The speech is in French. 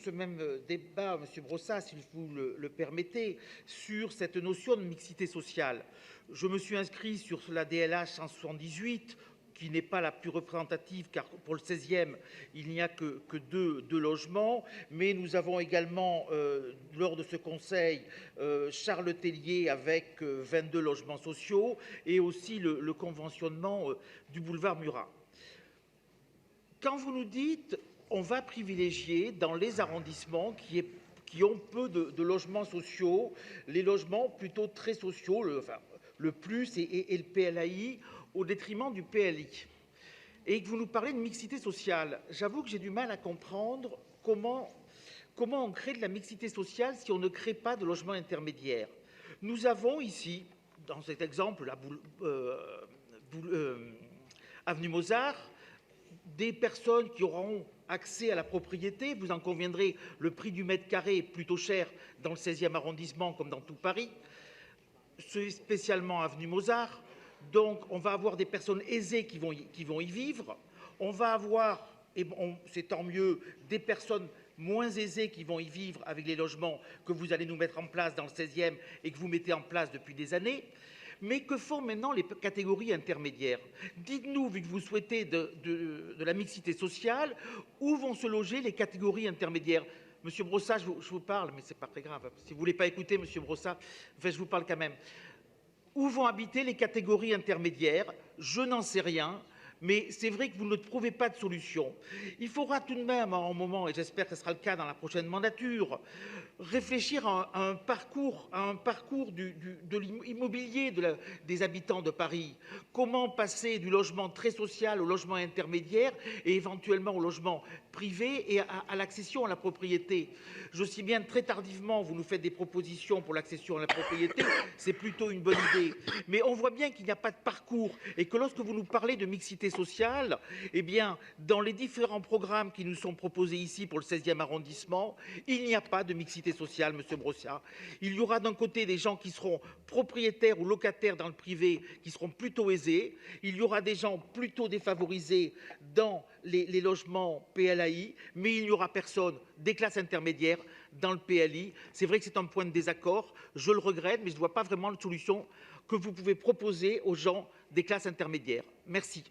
Ce même débat, M. Brossat, si vous le permettez, sur cette notion de mixité sociale. Je me suis inscrit sur la DLH 178, qui n'est pas la plus représentative, car pour le 16e, il n'y a que deux logements. Mais nous avons également, lors de ce conseil, Charles Tellier avec 22 logements sociaux et aussi le conventionnement du boulevard Murat. Quand vous nous dites on va privilégier dans les arrondissements qui ont peu de logements sociaux, les logements plutôt très sociaux, le plus et le PLAI, au détriment du PLI. Et que vous nous parlez de mixité sociale. J'avoue que j'ai du mal à comprendre comment on crée de la mixité sociale si on ne crée pas de logements intermédiaires. Nous avons ici, dans cet exemple, avenue Mozart, des personnes qui auront accès à la propriété. Vous en conviendrez, le prix du mètre carré est plutôt cher dans le 16e arrondissement comme dans tout Paris, spécialement avenue Mozart. Donc on va avoir des personnes aisées qui vont y vivre. On va avoir, et c'est tant mieux, des personnes moins aisées qui vont y vivre avec les logements que vous allez nous mettre en place dans le 16e et que vous mettez en place depuis des années. Mais que font maintenant les catégories intermédiaires? Dites-nous, vu que vous souhaitez de la mixité sociale, où vont se loger les catégories intermédiaires? Monsieur Brossat, je vous parle, mais ce n'est pas très grave. Si vous ne voulez pas écouter, Monsieur Brossat, enfin, je vous parle quand même. Où vont habiter les catégories intermédiaires? Je n'en sais rien. Mais c'est vrai que vous ne trouvez pas de solution. Il faudra tout de même, à un moment, et j'espère que ce sera le cas dans la prochaine mandature, réfléchir à un parcours de l'immobilier des habitants de Paris. Comment passer du logement très social au logement intermédiaire et éventuellement au logement privé et à l'accession à la propriété. Je sais bien, très tardivement, vous nous faites des propositions pour l'accession à la propriété, c'est plutôt une bonne idée. Mais on voit bien qu'il n'y a pas de parcours et que lorsque vous nous parlez de mixité sociale, eh bien, dans les différents programmes qui nous sont proposés ici pour le 16e arrondissement, il n'y a pas de mixité sociale, Monsieur Brossat. Il y aura d'un côté des gens qui seront propriétaires ou locataires dans le privé, qui seront plutôt aisés. Il y aura des gens plutôt défavorisés dans les logements PLAI, mais il n'y aura personne des classes intermédiaires dans le PLI. C'est vrai que c'est un point de désaccord, je le regrette, mais je ne vois pas vraiment de solution que vous pouvez proposer aux gens des classes intermédiaires. Merci.